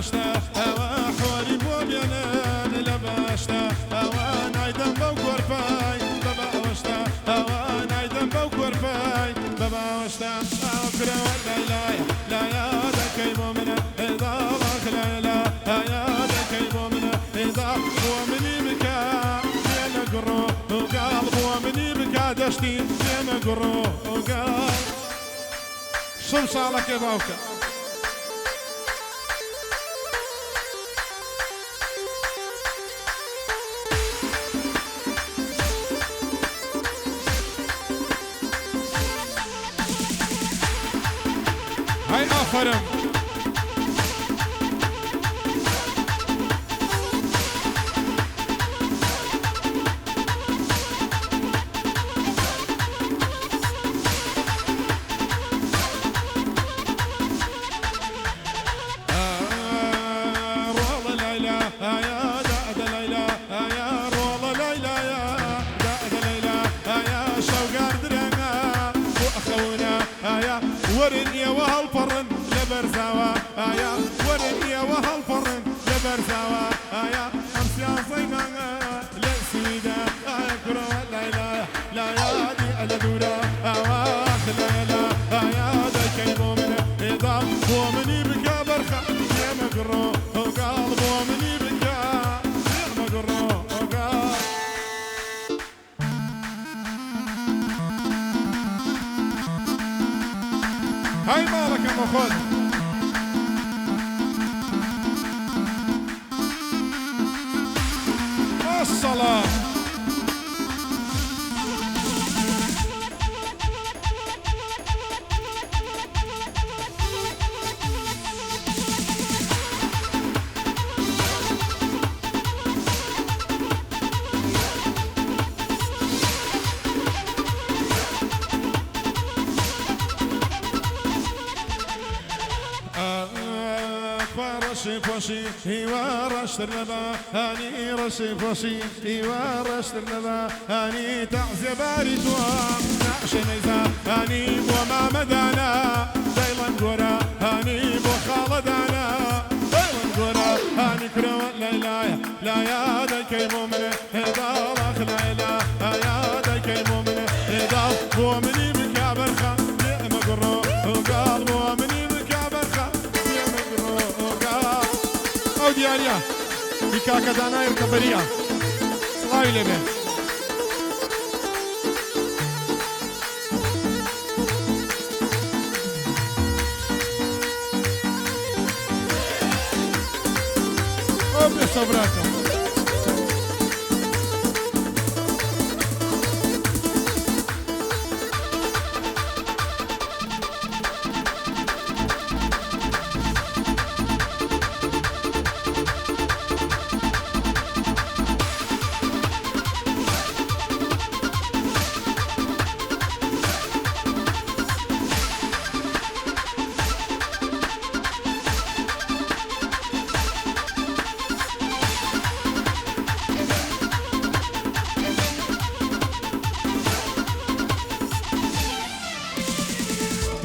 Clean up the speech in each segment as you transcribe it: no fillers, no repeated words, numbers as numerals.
باشتا ئەوە حۆری بۆ بێنن لە باشتا ئەوە نایدەم بەو گۆرپای بە باوەشتا ئەوە نایدەم بەو گۆرپای بە باوەشتا ئەو کرەوە لایلایە لایە دەکەی بۆ منە ئێدا باخ لایلا ئایا دەکەی بۆ منە ئێدا بۆ منی بکە دێمە گڕۆ وگاڵ بۆ منی بکە دەشتی دێمە گڕۆ وگاڵ شەو ساڵەکێ باوکە هاي آفرم ورني وهالفرن لبرزاوة آيا ورني وهالفرن لبرزاوة آيا أمسيا صيمانا لسيدا آيا كرة لا إله لا يادي على دورا آواخ لا إله آيا دا كيمو من إضاء ومني بكا برخا يا مقرو وقال ومني بكا يا مقرو وقال هاي مالك يا مخود الصلاة رشي فوشي هيوا رشت النبا هاني رشي فوشي هيوا رشت النبا هاني تعزي باري توام نعشي نيزا هاني وما مدانا دايلا قورا هاني بو خالدانا دايلا قورا هاني كرو لا إله لا يا دايكي مؤمنة هدا الله لا إله يا دايكي مؤمنة هدا مؤمني بكابر خا نعم قرو وقال مؤمني او دیاریا بیکاکە دانای ڕکەبەریە سڵاوی لێبێ ئەو بێسەبراتە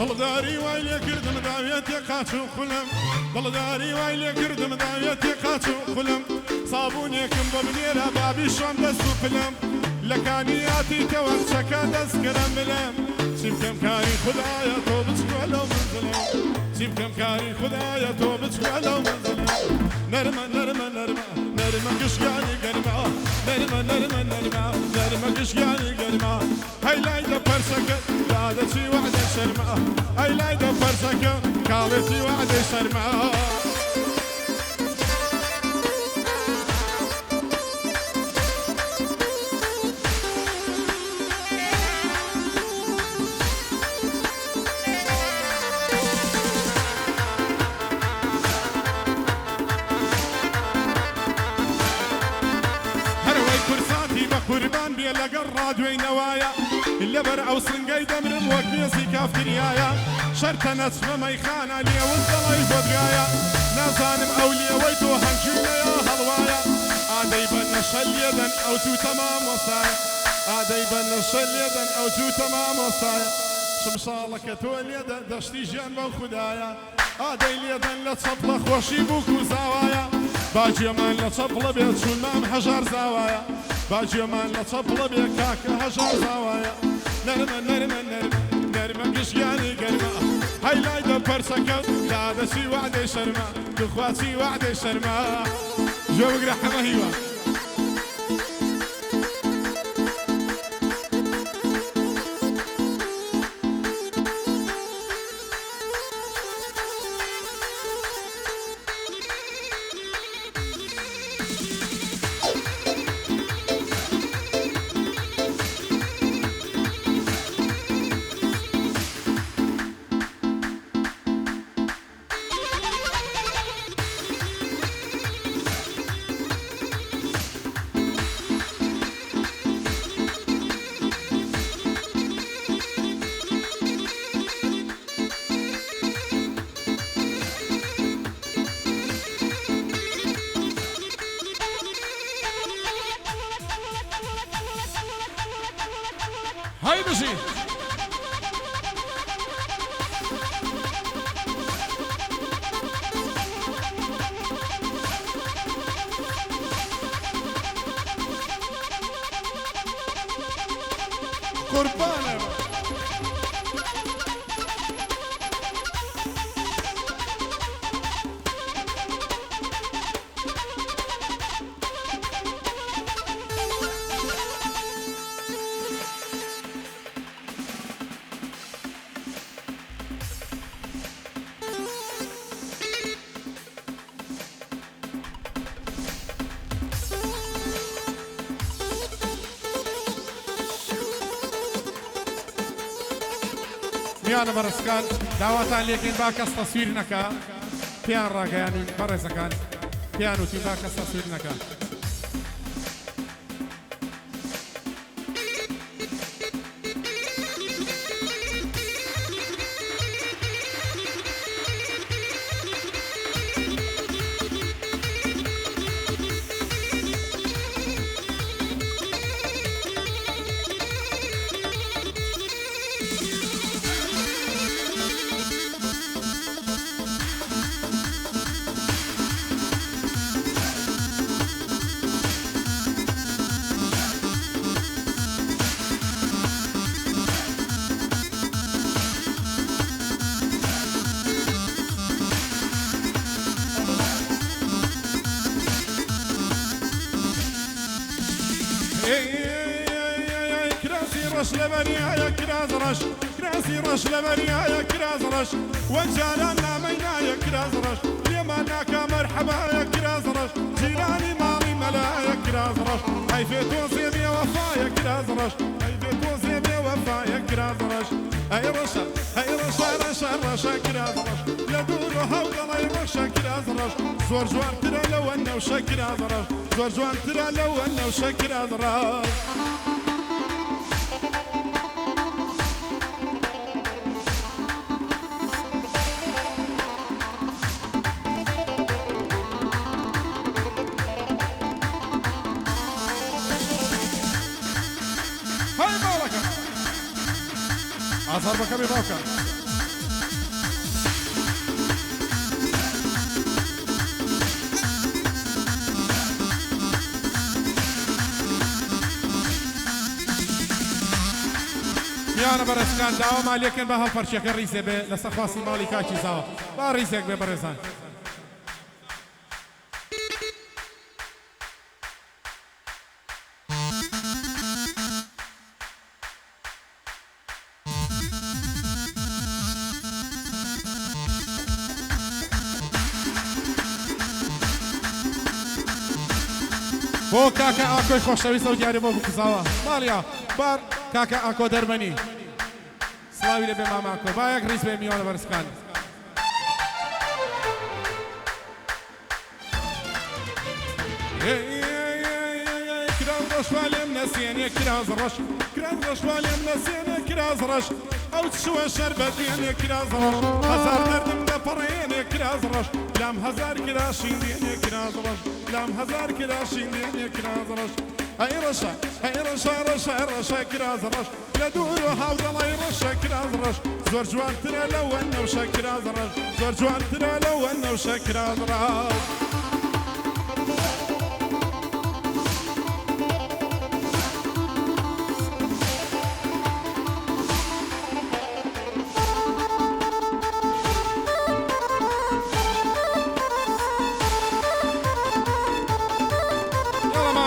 دڵداری وای لێ کردم داوێتی قاچ و خولم دڵداری وای لێ کردم داوێتی قاچ و خولم سابوونێکم بۆ بنێرە بابی شۆم دەست و پلم لە کانیاتی تەوە چەکە دەستگرم بلم چی بکەم کاری خودایە تۆ بچکۆ لەو منزلم چی بکەم کاری خودایە تۆ بچکۆ لەو منزلم نەرمە نەرمە نەرمە نەرمە گشتیانی گەرمە نەرمە نەرمە نەرمە نەرمە گشتیانی گەرمە هەی لای دە پەرسەکە دادەچی وعدەی شەرمە هەی لای دە پەرسەکە کاڵێتی وعدەی شەرمە قوربان بێ لەگەڵ ڕادوێی نەوایە لەبەر ئەو سنگەی دەمرم وەک مێزی کافتریایە شەرتە نەچمە مەیخانە لێوز دەڵی بۆدرایە نازانم ئەو لێوەی تۆ هەنجوونەیە هەڵوایە ئادەی بە نەشە لێدەن ئەو تووتە مامۆستایە ئادەی بە نەشە لێدەن ئەو تووتە مامۆستایە شمشاڵەکە تۆ لێدە دەشتی ژیان بەو خودایە ئادەی لێدەن لە چەپڵە خۆشی بووک و زاوایە باجێمان لە چەپڵە بێت چون مام هەژار زاوایە باجێمان لە چەپڵە بێ کاکە هەژار زاوایە نەرمە نەرمە نەرمە نەرمە گشتیانی گەرمە هەیلای دە پەرسەکەوت دادەچی وعدەی شەرمە دخواچی وعدەی شەرمە ژێ بگرە حەمە هیوە هاي بشي قربانه میانە بەڕستکان داواتان لێکین با کەس تەسویر نەکا پێیان ڕاگەیانین بەڕێزەکان پێیان وتی با کەس تەسویر نەکا رش لبريا يا كراز رش كراسي رش لبريا يا كراز رش وجانا مينا يا كراز رش يماناك مرحبا يا كراز رش جيراني مالي ملا يا كراز رش هاي في توزي بي وفا يا كراز رش هاي في توزي بي وفا يا كراز رش هاي رشا هاي رشا رشا رشا كراز رش يدور هولا يا رشا كراز رش زور جوان ترى لو انه شكراز رش زور جوان ترى لو انه شكراز رش أظهر بكمي باوكا میانە بەرزکان داوامان لێکن بە هەڵفەرشیەکە ڕیزێ بێ لە سەخواسی ماڵی کاکی زاوە با ڕیزێک بێ بەڕێزان بۆ کاکە ئاکۆی خۆشەویستە و دیارێ بۆ بکوزاوە ماڵیا بار کاکە ئاکۆ دەربەنی سڵاوی لەبێ ماماکۆ با یەک ڕیز بێ میوانە بەرزکان کراز ڕەشوا لێم نەسیێنێ کراز ڕەش کراز ڕەشوا لێم نەسیێنێ کراز ڕەش ئەو چوە شەربەتێنێ کراز ڕەش هەزار دەردم دەپەڕێنێ کراز ڕەش لام هەزار کراشین دێنێ کراز ڕەش لام هەزار کراشین دێنێ کراز ڕەش اي رشا اي رشا رشا رشا كراز رش لدور وهاودل اي رشا كراز رش زور جوان ترى لو انه شكراز رش زور جوان ترى لو انه شكراز رش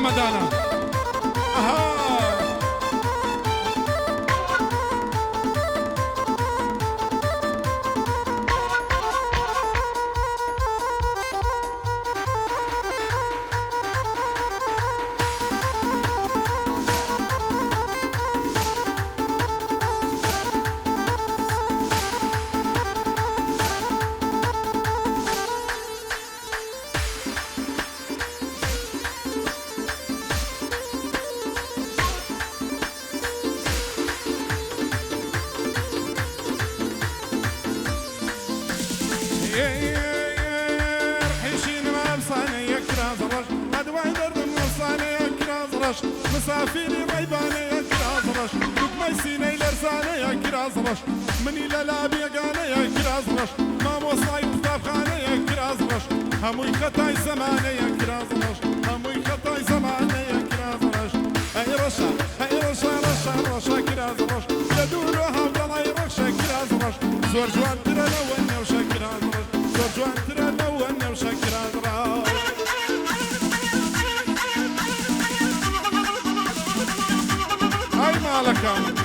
مدانا مسافيري غيباني يا كراز رش دوك ميسيني لرساني يا كراز رش مني للابي قاني يا كراز رش ما موصاي كتاب خاني يا كراز رش هموي خطاي زماني يا كراز رش هموي خطاي زماني يا كراز رش اي رشا اي رشا رشا رشا كراز رش يدور وهاودل اي رشا كراز رش زور جوان ترى لو انه شكراز رش زور جوان ترى لو انه شكراز رش مالكم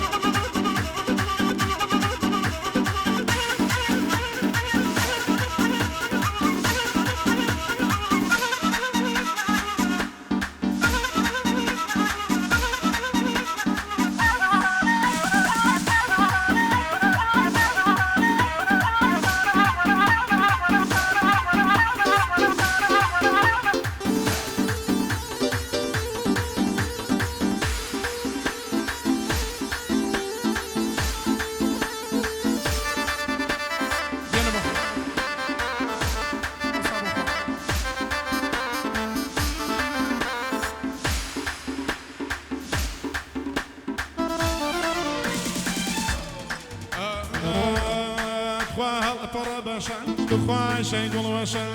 تخواي شي يقول وشان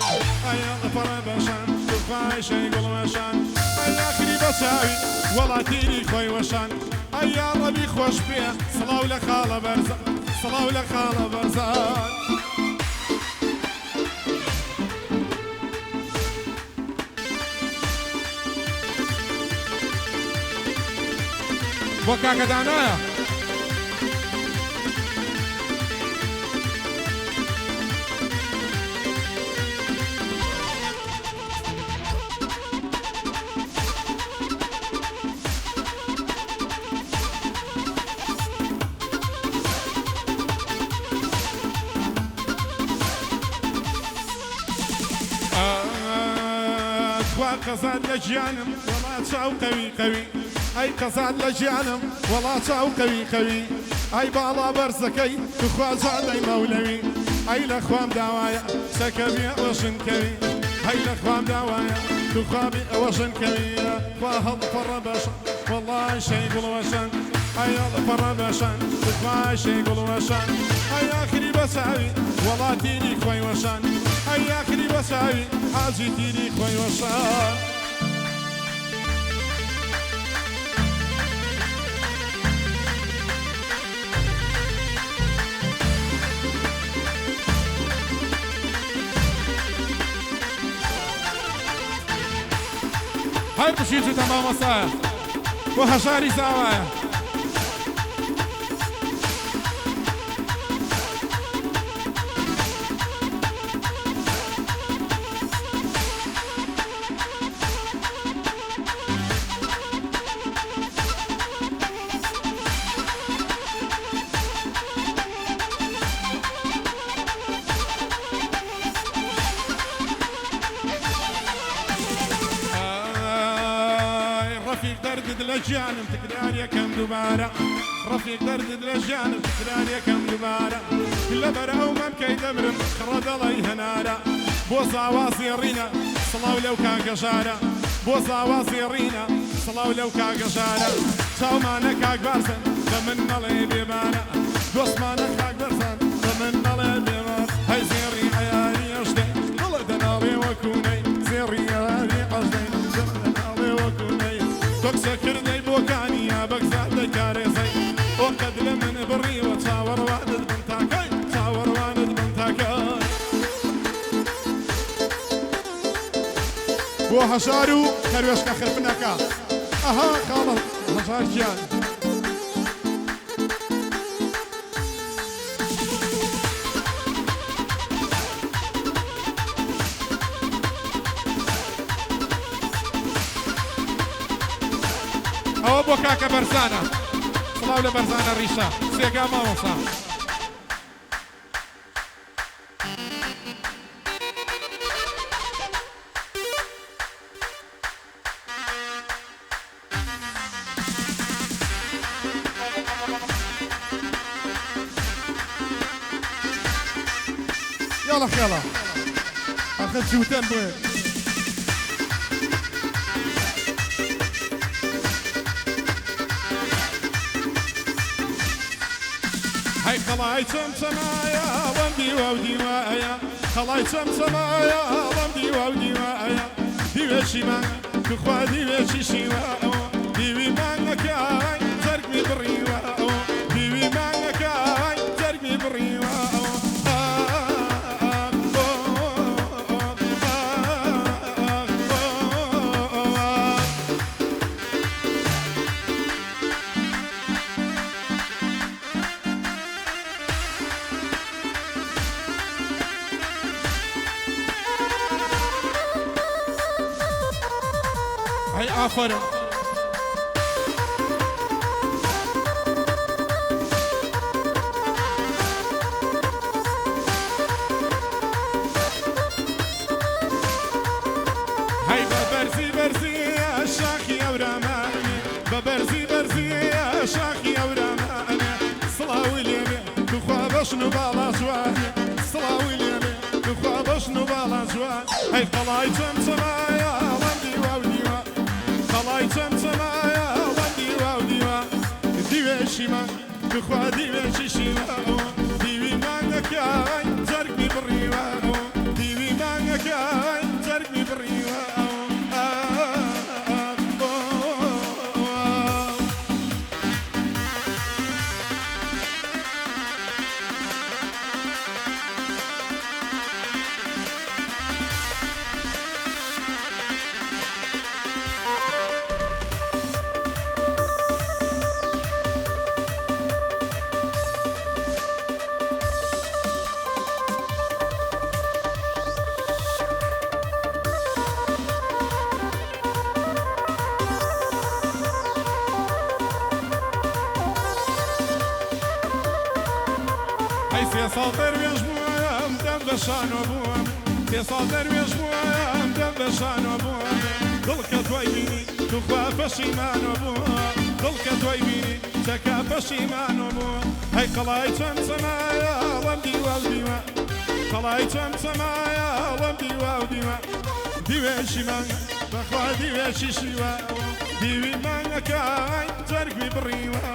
ايا فربشان تخواي شي يقول وشان ايا خري بساوي والله تيري خوي وشان ايا ربي خوش بيه صلاو لك خاله برزان صلاو لك خاله برزان وكا كدانايا قصاد لجانم والله تساو قوي قوي اي قصاد لجانم والله تساو قوي قوي اي بالا برزكي تخوازان اي مولوي اي لخوام داوايا سكبي وشن كوي اي لخوام داوايا تخابي وشن كوي فهل فربشن والله شي يقول وشن اي فربشن تخواي شي يقول وشن اي اخري بساوي والله تيري خوي وشن اي اخري بساوي حاجي تيري خوي وشن هاي بشيتو تمام صاير وهشاري زوايا رفيق دردد للجانب تكرار يا كم دبارة رفيق دردد للجانب تكرار يا كم دبارة كل برا ومم كي دمرم خرد الله هنارا بوصا واصيرينا صلاو لو كان قشارة بوصا واصيرينا سڵاو لەو کاگەژانە چاومانە کاک بارزن بە من نەڵێ بێمانە دۆستمانە کاک بەرزان بە من نەڵێ بێمان هەی زێڕی عیاری ئەشتەی دڵە دەناڵێ وەکوونەی زێڕی عیاری ئەشتەی دڵە دەناڵێ وەکوونەی تۆکسەکردەی بۆکانیا بەگزار دەکارێزەی ئۆ قەد لە من بڕیوە چاوەڕوانت بن تاکەی چاوەڕوانت بن تاکەی بۆ هەژار و هەروێشکە خرپنەکە ئەها خاڵە هەژار گیان ئەوە بۆ کاکە بەرزانە سڵاو لە بەرزانە ڕیشە سێگا مامۆسا يلا خيلا اخذ جوتين بوين هاي خلاي سمايا ومدي ودي وايا خلاي سمايا ومدي ودي وايا ديوشي ما كخوا ديوشي شيوا ديوي ما كاي تركني بريوا ديوي ما كاي تركني بريوا هەی ئافەرم هاي ببرزي برزي يا شاخي يا ورماني ببرزي برزي يا شاخي يا ورماني صلاوي ليبي كخوا بشنو بالا جواني صلاوي ليبي كخوا بشنو بالا جواني هاي قلاي سمايا وندي وديوا قلاي سمايا وندي وديوا ديوشي ما كخوا ديوشي شيوا ديوي ما كاي تركني بريوا ديوي ما كاي تركني بريوا صادر ويجموام دم بشان وبوام صادر ويجموام دم بشان وبوام ضلك تويبيني تخوا فشيمان وبوام ضلك تويبيني تكا فشيمان وبوام هاي قلايتم سمايا ومدي والديما قلايتم سمايا ومدي والديما ديوشي مان بخوا ديوشي شيوا ديوي مان كاي تركبي بريوا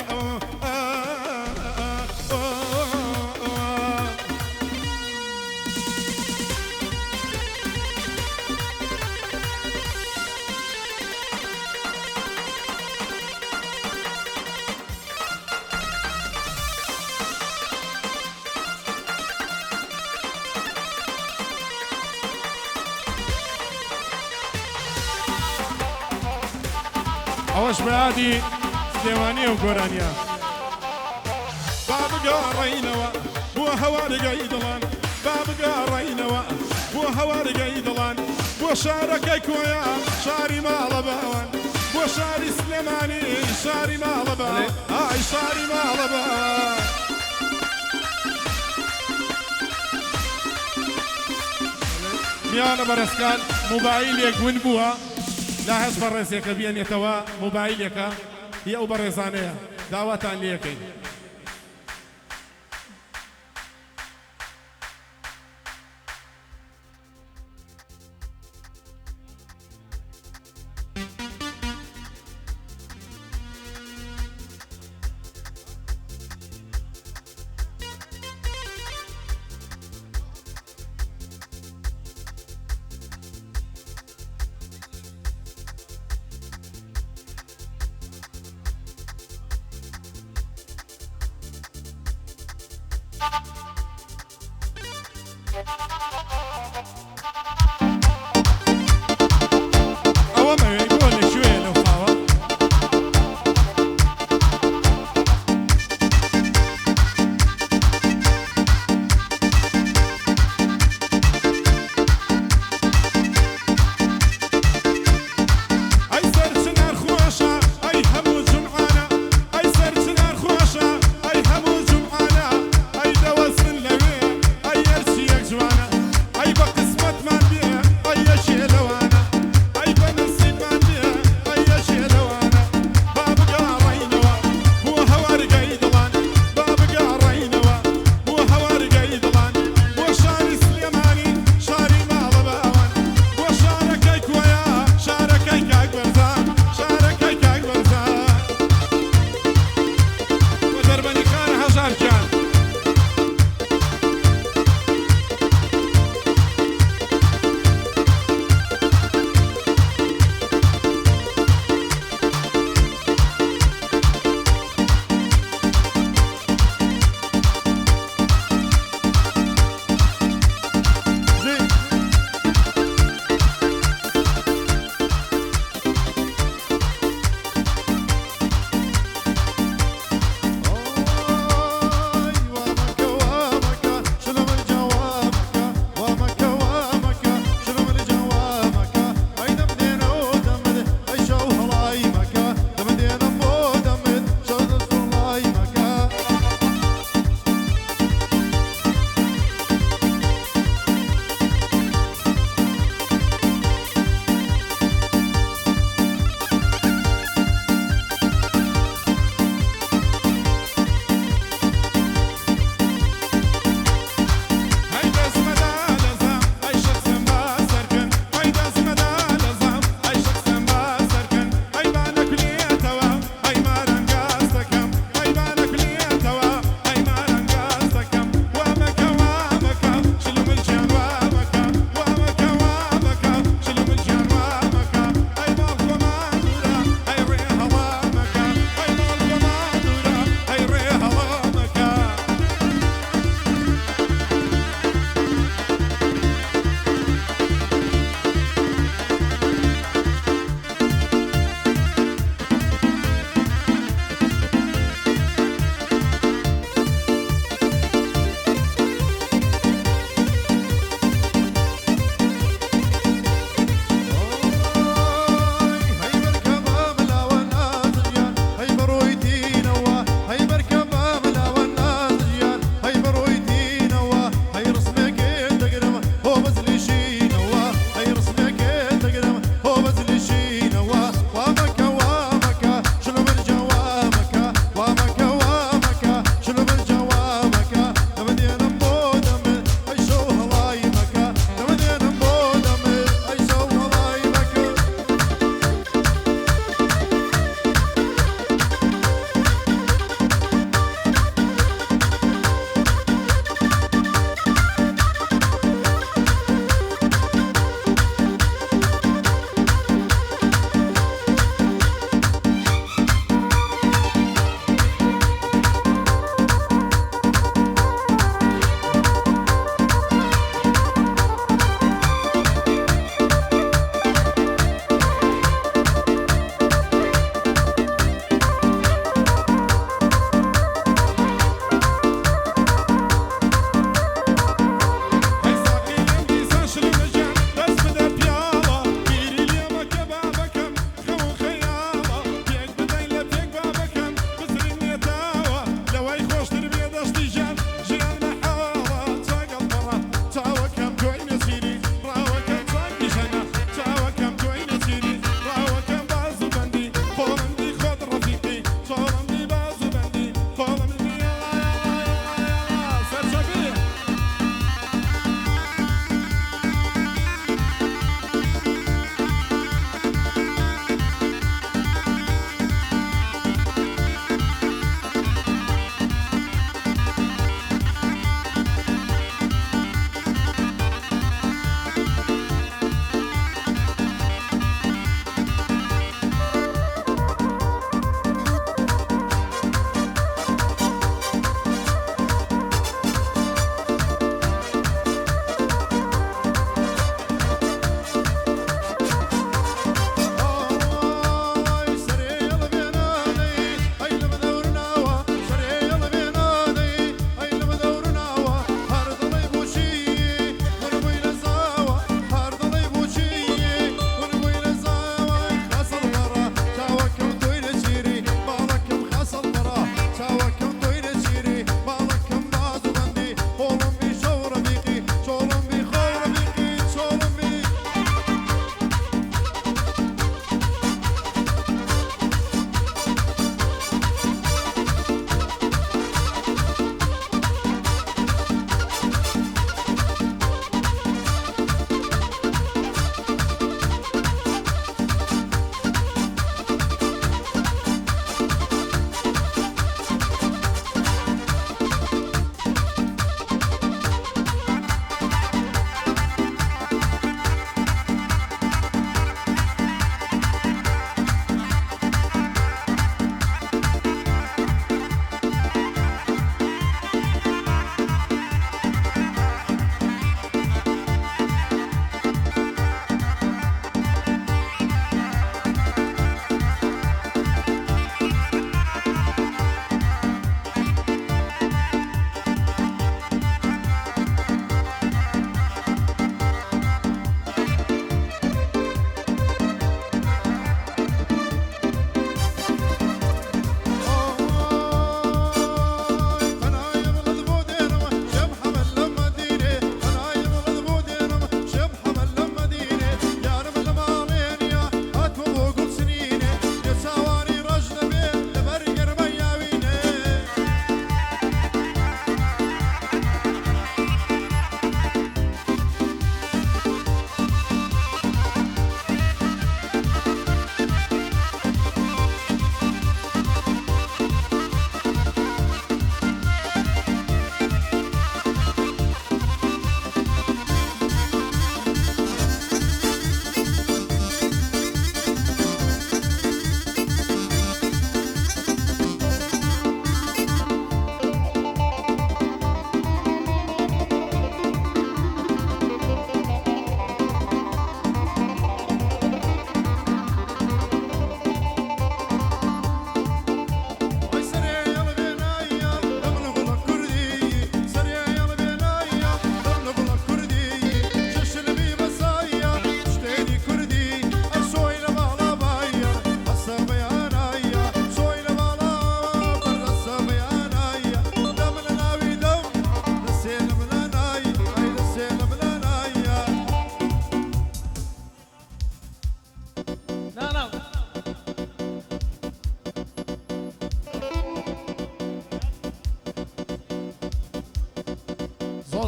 ئەوەش بەیادی سلێمانی و گۆرانیە بابگەڕینەوە بۆ هەوارگای دڵان بابگەڕینەوە بۆ هەوارگای دڵان بۆ شارەکەی کۆیە شاری ماڵە باوان بۆ شاری سلێمانی شاری ماڵە باوان ئای شاری ماڵە باوان میانە بەرزکان موبایلێک گون بووە لا هەست بە ڕێزێکە بێنێتەوە موبایلێکە هی ئەو بەڕێزانەیە داواتان لێەکەین ئەوە مەوەی بۆ لە شوێ لەو خاوە ئەی سەرچنار خۆشە ئەی هەموو جومعانە ئەی سەرچنار خۆشە ئەی هەموو جومعانە ئەی دەوە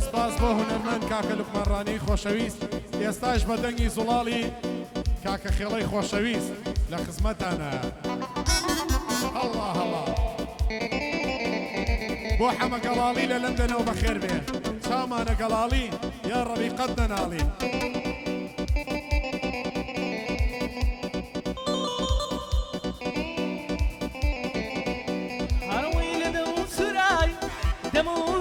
سپاس بۆ هونەرمەند کاکە لوقمانڕانی خۆشەویست ئێستاش بە دەنگی زوڵاڵی کاکە خێڵەی خۆشەویست لە خزمەتانە هەڵا هەڵا بۆ حەمە گەڵاڵی لە لەندەنەوە بەخێر بێ چامانە گەڵاڵی یا ڕەبی قەت نەناڵی هەروەی لە دەم و سرای دەم و